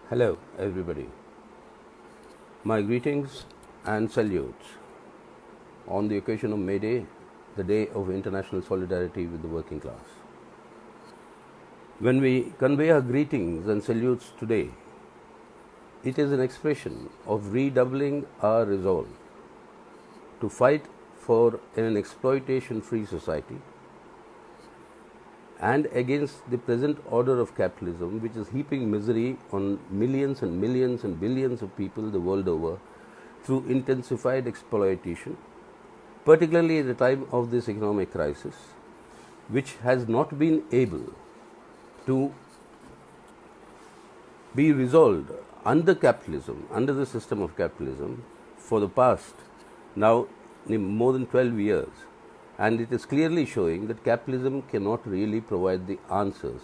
Hello, everybody. My greetings and salutes on the occasion of May Day, the day of international solidarity with the working class. When we convey our greetings and salutes today, it is an expression of redoubling our resolve to fight for an exploitation-free society and against the present order of capitalism, which is heaping misery on millions and millions and billions of people the world over through intensified exploitation, particularly at the time of this economic crisis, which has not been able to be resolved under capitalism, under the system of capitalism, for the past now more than 12 years. And it is clearly showing that capitalism cannot really provide the answers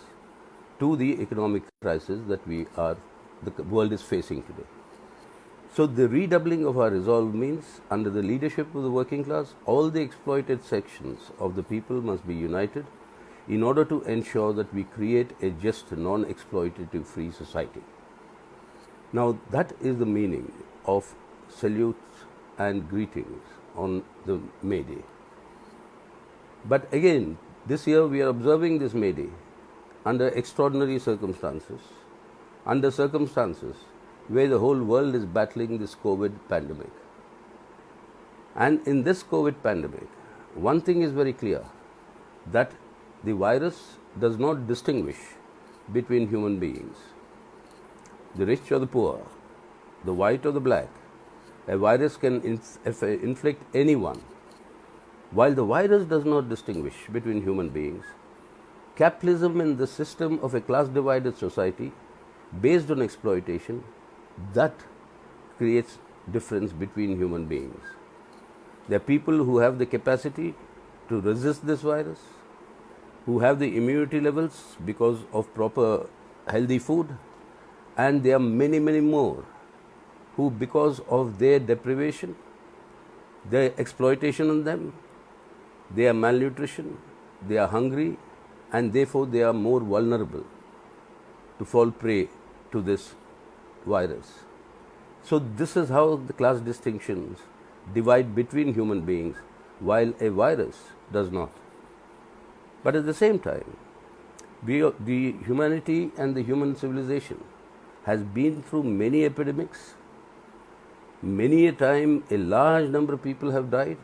to the economic crisis that the world is facing today. So the redoubling of our resolve means, under the leadership of the working class, all the exploited sections of the people must be united in order to ensure that we create a just, non-exploitative free society. Now that is the meaning of salutes and greetings on the May Day. But again, this year we are observing this May Day under extraordinary circumstances, under circumstances where the whole world is battling this COVID pandemic. And in this COVID pandemic, one thing is very clear, that the virus does not distinguish between human beings, the rich or the poor, the white or the black. A virus can inflict anyone. While the virus does not distinguish between human beings, capitalism in the system of a class-divided society based on exploitation, that creates difference between human beings. There are people who have the capacity to resist this virus, who have the immunity levels because of proper healthy food, and there are many, many more who, because of their deprivation, their exploitation on them, they are malnutrition, they are hungry, and therefore they are more vulnerable to fall prey to this virus. So this is how the class distinctions divide between human beings, while a virus does not. But at the same time, the humanity and the human civilization has been through many epidemics. Many a time a large number of people have died,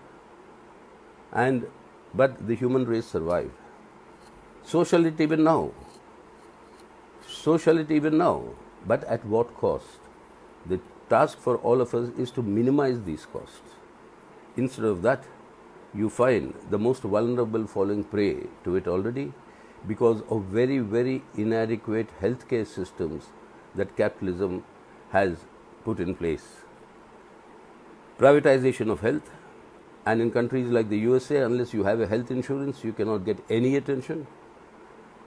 but the human race survived. So shall it even now. So shall it even now. But at what cost? The task for all of us is to minimize these costs. Instead of that, you find the most vulnerable falling prey to it already because of very, very inadequate healthcare systems that capitalism has put in place. Privatization of health, and in countries like the USA, unless you have a health insurance, you cannot get any attention.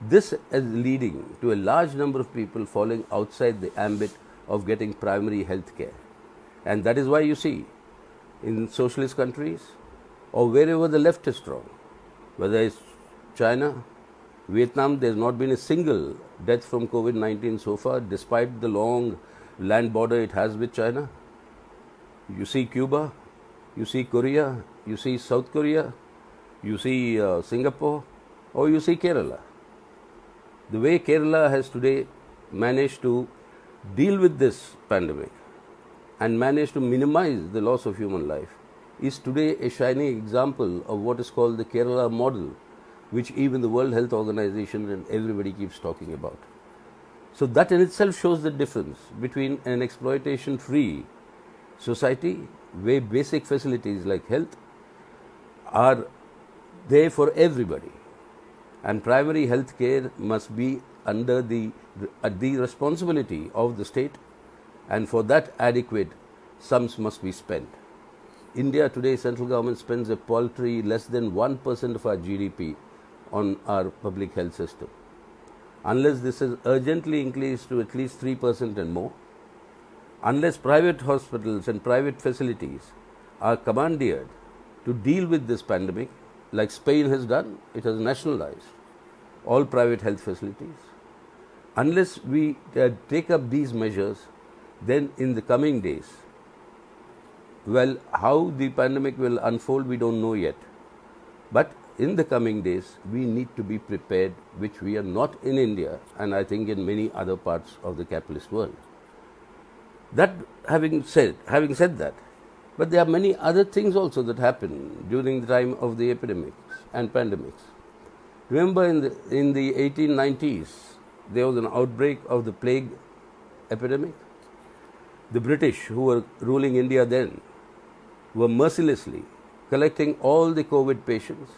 This is leading to a large number of people falling outside the ambit of getting primary health care. And that is why you see in socialist countries or wherever the left is strong, whether it's China, Vietnam, there has not been a single death from COVID-19 so far, despite the long land border it has with China. You see Cuba, you see Korea, you see South Korea, you see Singapore, or you see Kerala. The way Kerala has today managed to deal with this pandemic and managed to minimize the loss of human life is today a shining example of what is called the Kerala model, which even the World Health Organization and everybody keeps talking about. So that in itself shows the difference between an exploitation-free society where basic facilities like health are there for everybody, and primary health care must be under the responsibility of the state, and for that adequate sums must be spent. India today, central government spends a paltry less than 1% of our GDP on our public health system. Unless this is urgently increased to at least 3% and more, unless private hospitals and private facilities are commandeered to deal with this pandemic, like Spain has done, it has nationalized all private health facilities. unless we take up these measures, then in the coming days, well, how the pandemic will unfold, we don't know yet. But in the coming days, we need to be prepared, which we are not in India, and I think in many other parts of the capitalist world. That having said that, but there are many other things also that happen during the time of the epidemics and pandemics. Remember in the 1890s, there was an outbreak of the plague epidemic. The British, who were ruling India then, were mercilessly collecting all the COVID patients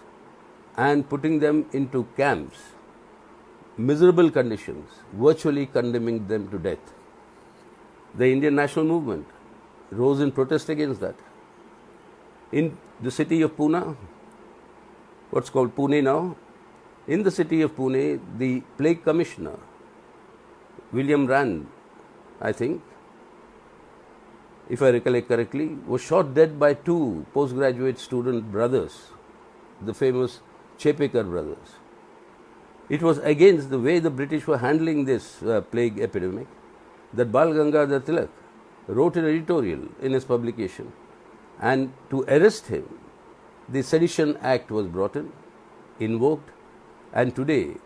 and putting them into camps, miserable conditions, virtually condemning them to death. The Indian national movement rose in protest against that. In the city of Pune, what's called Pune now, in the city of Pune, the plague commissioner, William Rand, I think, if I recollect correctly, was shot dead by two postgraduate student brothers, the famous Chepekar brothers. It was against the way the British were handling this plague epidemic that Bal Gangadhar Tilak wrote an editorial in his publication, and to arrest him, the Sedition Act was brought in, invoked, and today,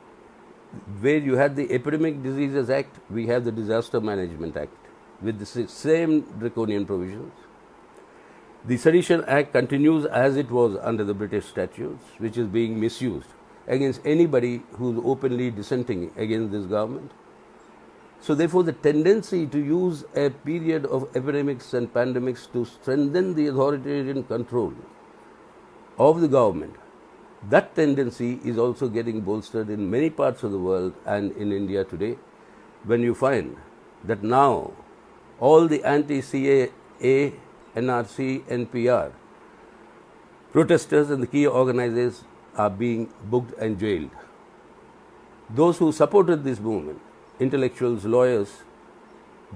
where you had the Epidemic Diseases Act, we have the Disaster Management Act with the same draconian provisions. The Sedition Act continues as it was under the British statutes, which is being misused against anybody who is openly dissenting against this government. So therefore, the tendency to use a period of epidemics and pandemics to strengthen the authoritarian control of the government, that tendency is also getting bolstered in many parts of the world and in India today, when you find that now all the anti-CAA, NRC, NPR protesters and the key organizers are being booked and jailed. Those who supported this movement, intellectuals, lawyers,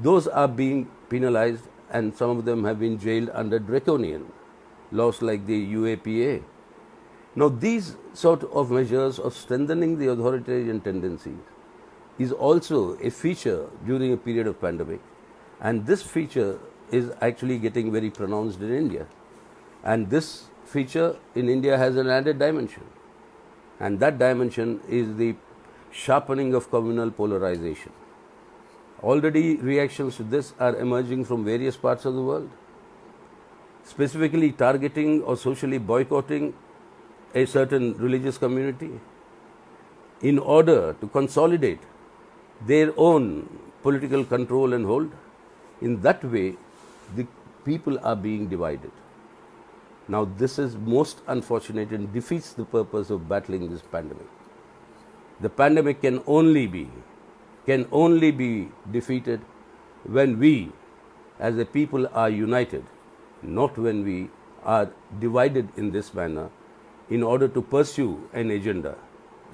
those are being penalized, and some of them have been jailed under draconian laws like the UAPA. Now, these sort of measures of strengthening the authoritarian tendencies is also a feature during a period of pandemic, and this feature is actually getting very pronounced in India. And this feature in India has an added dimension, and that dimension is the sharpening of communal polarization. Already reactions to this are emerging from various parts of the world, specifically targeting or socially boycotting a certain religious community in order to consolidate their own political control and hold. In that way, the people are being divided. Now, this is most unfortunate and defeats the purpose of battling this pandemic. The pandemic can only be defeated when we as a people are united, not when we are divided in this manner in order to pursue an agenda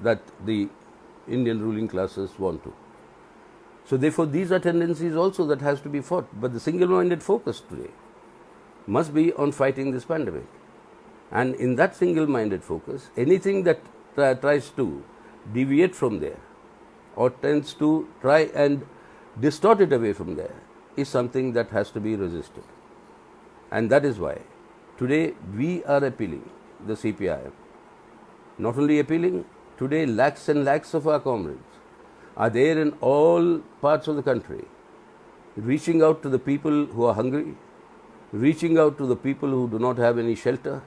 that the Indian ruling classes want to. So therefore, these are tendencies also that has to be fought. But the single-minded focus today must be on fighting this pandemic. And in that single-minded focus, anything that tries to deviate from there or tends to try and distort it away from there is something that has to be resisted. And that is why today we are appealing, the CPIM, not only appealing, today lakhs and lakhs of our comrades are there in all parts of the country, reaching out to the people who are hungry, reaching out to the people who do not have any shelter,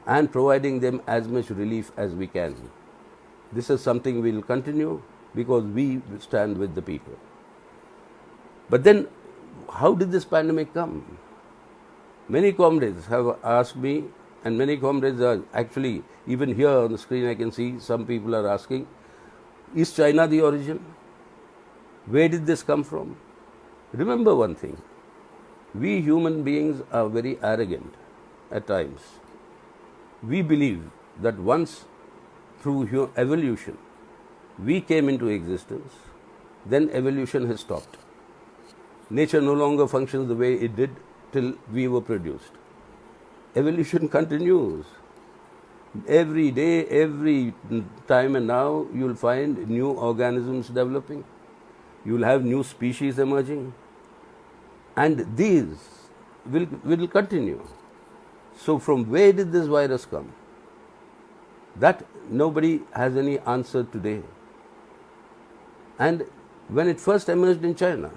and providing them as much relief as we can. This is something we will continue because we stand with the people. But then, how did this pandemic come? Many comrades have asked me, and many comrades are actually, even here on the screen I can see some people are asking, is China the origin? Where did this come from? Remember one thing, we human beings are very arrogant at times. We believe that once through evolution we came into existence, then evolution has stopped. Nature no longer functions the way it did till we were produced. Evolution continues. Every day, every time and now, you will find new organisms developing. You will have new species emerging, and these will continue. So from where did this virus come? That nobody has any answer today. And when it first emerged in China,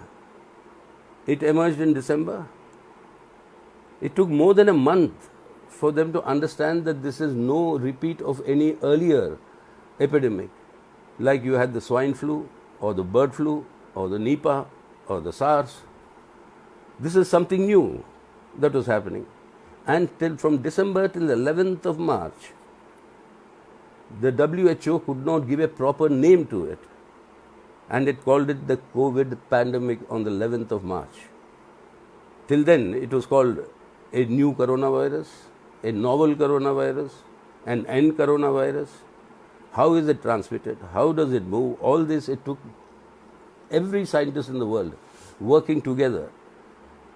it emerged in December. It took more than a month for them to understand that this is no repeat of any earlier epidemic, like you had the swine flu or the bird flu or the Nipah or the SARS. This is something new that was happening. And from December till the 11th of March, the WHO could not give a proper name to it, and it called it the COVID pandemic on the 11th of March. Till then, it was called a new coronavirus, a novel coronavirus, an N coronavirus. How is it transmitted? How does it move? All this, it took every scientist in the world working together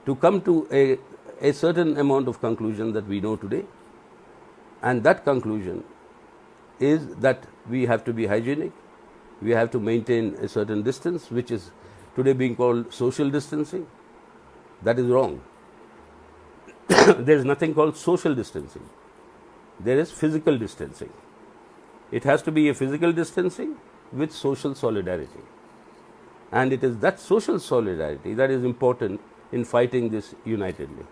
to come to a certain amount of conclusion that we know today. And that conclusion is that we have to be hygienic, we have to maintain a certain distance, which is today being called social distancing. That is wrong. There is nothing called social distancing. There is physical distancing. It has to be a physical distancing with social solidarity. And it is that social solidarity that is important in fighting this unitedly.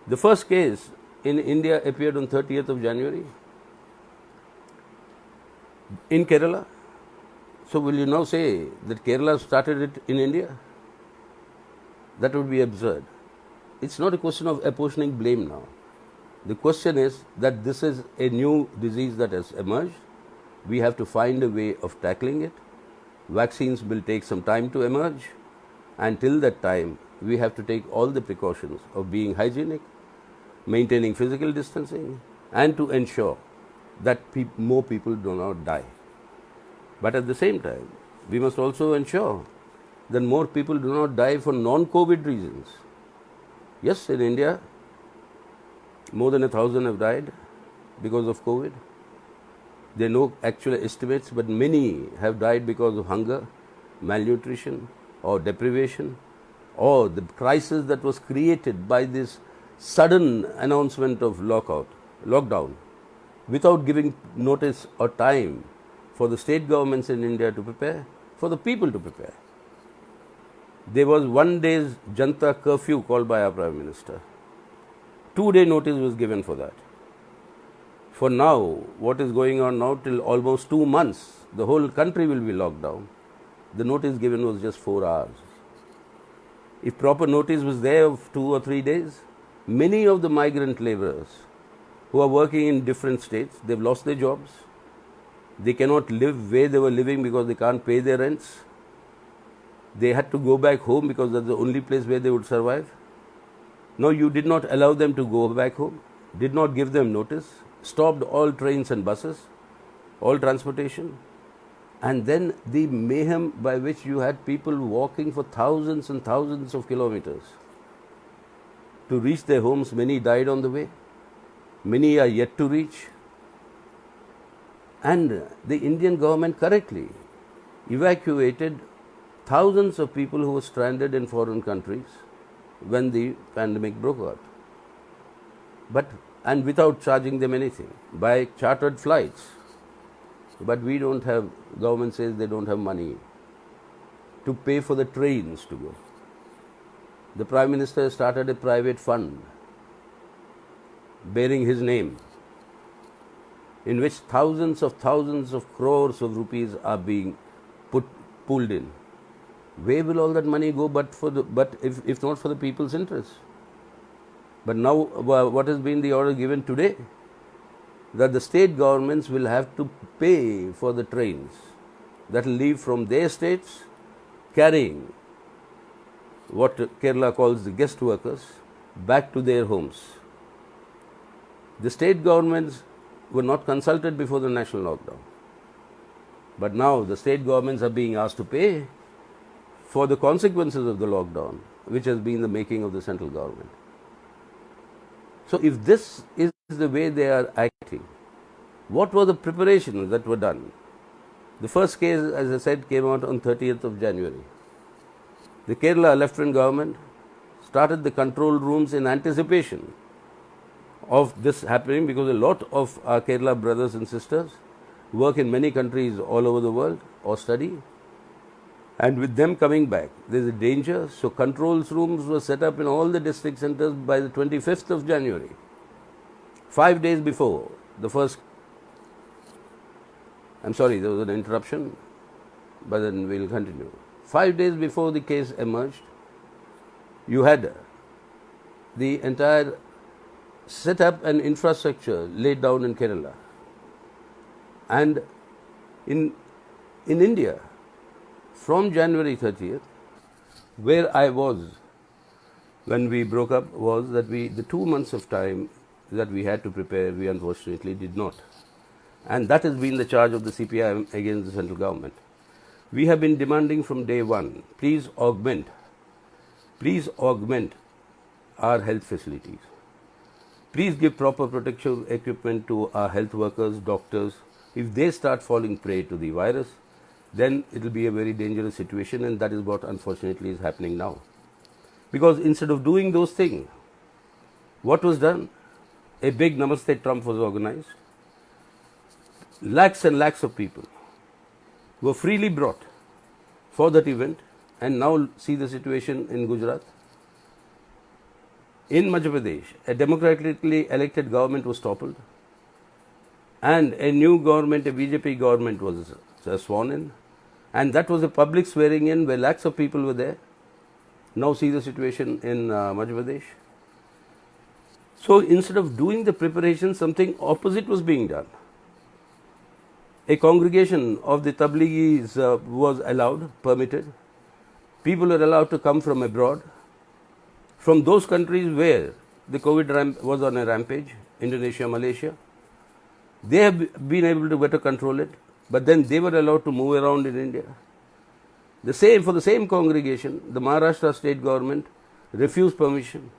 The first case in India appeared on 30th of January in Kerala. So will you now say that Kerala started it in India? That would be absurd. It's not a question of apportioning blame now. The question is that this is a new disease that has emerged. We have to find a way of tackling it. Vaccines will take some time to emerge, and till that time, we have to take all the precautions of being hygienic, maintaining physical distancing, and to ensure that more people do not die. But at the same time, we must also ensure that more people do not die for non-COVID reasons. Yes, in India, more than 1,000 have died because of COVID. There are no actual estimates, but many have died because of hunger, malnutrition, or deprivation, or the crisis that was created by this sudden announcement of lockdown, without giving notice or time for the state governments in India to prepare, for the people to prepare. There was 1 day's Janta curfew called by our Prime Minister. 2-day notice was given for that. For now, what is going on now, till almost 2 months, the whole country will be locked down. The notice given was just 4 hours. If proper notice was there of 2 or 3 days, many of the migrant laborers who are working in different states, they've lost their jobs. They cannot live where they were living because they can't pay their rents. They had to go back home because that's the only place where they would survive. No, you did not allow them to go back home, did not give them notice, stopped all trains and buses, all transportation. And then the mayhem by which you had people walking for thousands and thousands of kilometers to reach their homes. Many died on the way. Many are yet to reach. And the Indian government correctly evacuated thousands of people who were stranded in foreign countries when the pandemic broke out. And without charging them anything, by chartered flights. But we don't have, government says they don't have money to pay for the trains to go. The Prime Minister started a private fund bearing his name, in which thousands of crores of rupees are being pulled in. Where will all that money go but if not for the people's interest? But now what has been the order given today? That the state governments will have to pay for the trains that will leave from their states carrying what Kerala calls the guest workers back to their homes. The state governments were not consulted before the national lockdown. But now the state governments are being asked to pay for the consequences of the lockdown, which has been the making of the central government. So if this is the way they are acting, what were the preparations that were done? The first case, as I said, came out on 30th of January. The Kerala left-wing government started the control rooms in anticipation of this happening, because a lot of our Kerala brothers and sisters work in many countries all over the world or study, and with them coming back, there is a danger. So controls rooms were set up in all the district centers by the 25th of January, 5 days before the first. I'm sorry, there was an interruption, but then we'll continue. 5 days before the case emerged, you had the entire set up and infrastructure laid down in Kerala. And in India, from January 30th, where I was when we broke up was that the 2 months of time that we had to prepare, we unfortunately did not. And that has been the charge of the CPIM against the central government. We have been demanding from day one, please augment our health facilities. Please give proper protection equipment to our health workers, doctors. If they start falling prey to the virus, then it will be a very dangerous situation, and that is what unfortunately is happening now. Because instead of doing those things, what was done? A big Namaste Trump was organized. Lakhs and lakhs of people were freely brought for that event, and now see the situation in Gujarat. In Madhya Pradesh, a democratically elected government was toppled, and a new government, a BJP government, was sworn in, and that was a public swearing in where lakhs of people were there. Now see the situation in Madhya Pradesh. So instead of doing the preparation, something opposite was being done. A congregation of the Tabligis was allowed, permitted. People were allowed to come from abroad, from those countries where the COVID was on a rampage, Indonesia, Malaysia. They have been able to better control it, but then they were allowed to move around in India. For the same congregation, the Maharashtra state government refused permission.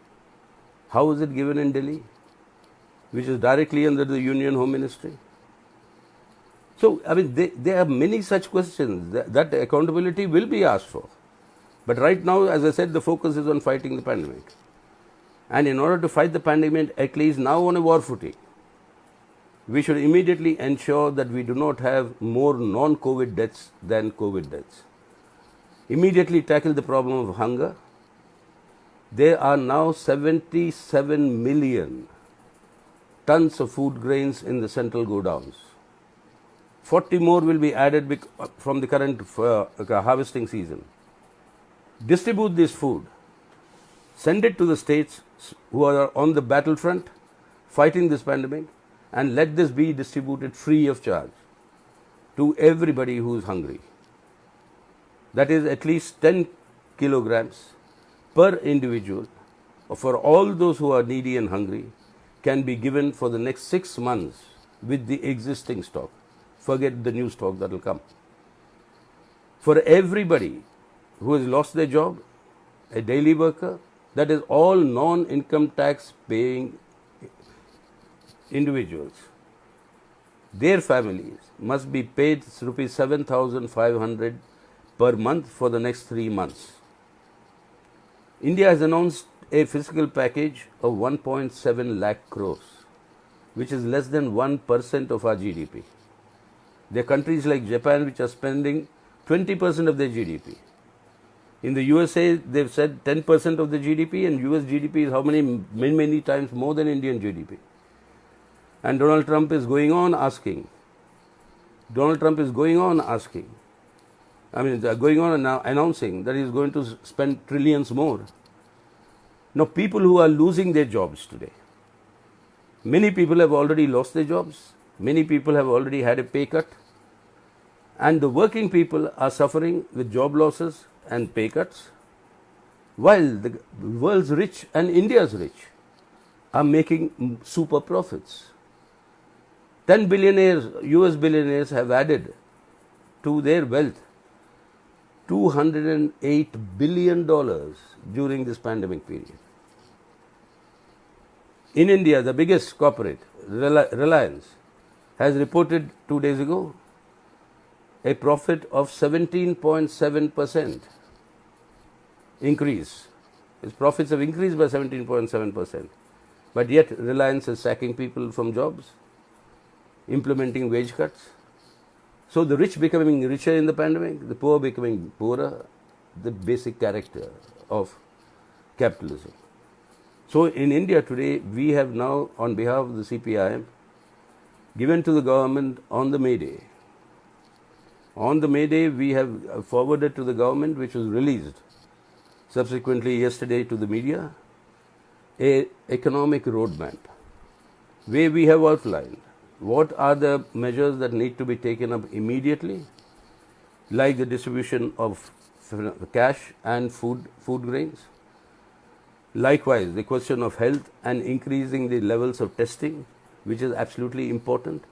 How is it given in Delhi, which is directly under the Union Home Ministry? So, I mean, there are many such questions that accountability will be asked for. But right now, as I said, the focus is on fighting the pandemic. And in order to fight the pandemic, at least now on a war footing, we should immediately ensure that we do not have more non-COVID deaths than COVID deaths. Immediately tackle the problem of hunger. There are now 77 million tons of food grains in the central godowns. 40 more will be added from the current harvesting season. Distribute this food. Send it to the states who are on the battlefront fighting this pandemic, and let this be distributed free of charge to everybody who is hungry. That is at least 10 kilograms per individual for all those who are needy and hungry can be given for the next 6 months with the existing stock. Forget the new stock that will come. For everybody who has lost their job, a daily worker, that is all non-income tax paying individuals, their families must be paid rupees 7,500 per month for the next 3 months. India has announced a fiscal package of 1.7 lakh crores, which is less than 1% of our GDP. There are countries like Japan which are spending 20% of their GDP. In the USA, they've said 10% of the GDP, and US GDP is many times more than Indian GDP. And Donald Trump is going on asking, announcing that he's going to spend trillions more. Now, people who are losing their jobs today, many people have already lost their jobs, many people have already had a pay cut, and the working people are suffering with job losses and pay cuts, while the world's rich and India's rich are making super profits. 10 billionaires, US billionaires, have added to their wealth $208 billion during this pandemic period. In India, the biggest corporate, Reliance, has reported 2 days ago a profit of 17.7%. increase. Its profits have increased by 17.7%. But yet Reliance is sacking people from jobs, implementing wage cuts. So the rich becoming richer in the pandemic, the poor becoming poorer, the basic character of capitalism. So in India today, we have now, on behalf of the CPIM, given to the government on the May Day. On the May Day, we have forwarded to the government, which was released subsequently yesterday to the media, a economic roadmap where we have outlined what are the measures that need to be taken up immediately, like the distribution of cash and food grains. Likewise, the question of health and increasing the levels of testing, which is absolutely important.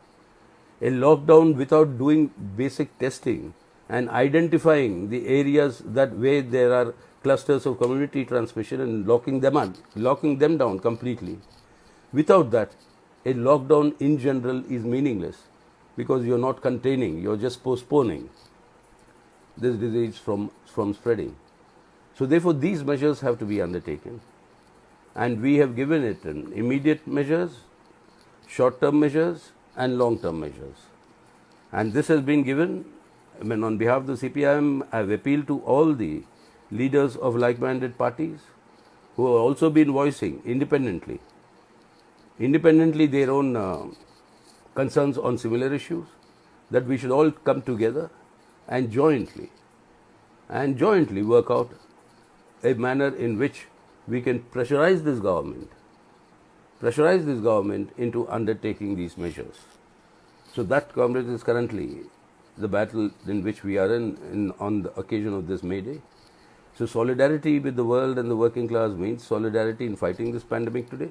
A lockdown without doing basic testing and identifying the areas that where there are clusters of community transmission and locking them down completely. Without that, a lockdown in general is meaningless because you're not containing, you're just postponing this disease from spreading. So therefore, these measures have to be undertaken. And we have given it in immediate measures, short-term measures, and long-term measures. And this has been given, on behalf of the CPIM, I have appealed to all the leaders of like-minded parties who have also been voicing independently their own concerns on similar issues, that we should all come together and jointly work out a manner in which we can pressurize this government into undertaking these measures. So that, comrades, is currently the battle in which we are in on the occasion of this May Day. So solidarity with the world and the working class means solidarity in fighting this pandemic today,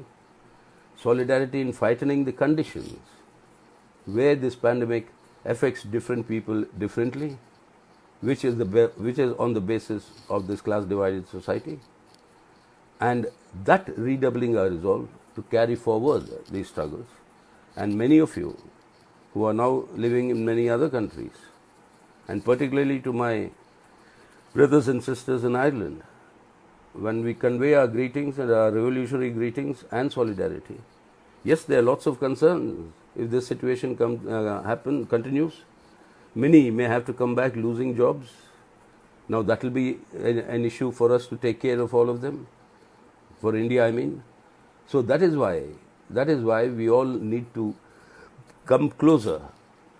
solidarity in fighting the conditions where this pandemic affects different people differently, which is on the basis of this class divided society, and that redoubling our resolve to carry forward these struggles. And many of you who are now living in many other countries, and particularly to my brothers and sisters in Ireland, when we convey our greetings and our revolutionary greetings and solidarity, yes, there are lots of concerns. If this situation continues, many may have to come back losing jobs. Now that will be an issue for us to take care of all of them, for India, I mean. So that is why we all need to come closer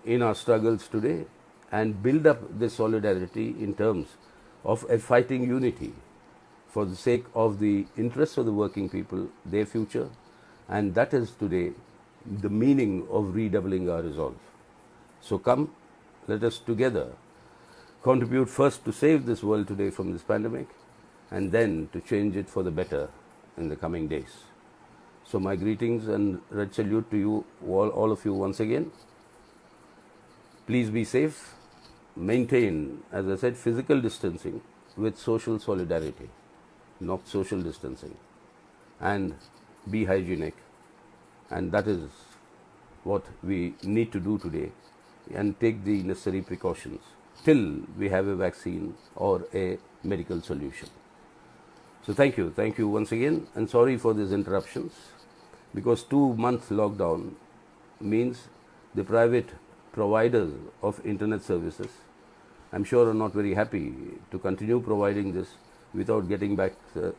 in our struggles today and build up this solidarity in terms of a fighting unity for the sake of the interests of the working people, their future, and that is today the meaning of redoubling our resolve. So come, let us together contribute first to save this world today from this pandemic, and then to change it for the better in the coming days. So my greetings and red salute to you, all of you once again. Please be safe. Maintain, as I said, physical distancing with social solidarity, not social distancing. And be hygienic. And that is what we need to do today, and take the necessary precautions till we have a vaccine or a medical solution. So thank you once again, and sorry for these interruptions, because 2-month lockdown means the private providers of internet services, I'm sure, are not very happy to continue providing this without getting back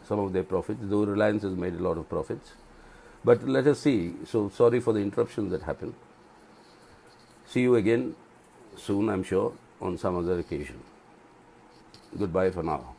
some of their profits, though Reliance has made a lot of profits. But let us see. So sorry for the interruptions that happened. See you again soon, I'm sure, on some other occasion. Goodbye for now.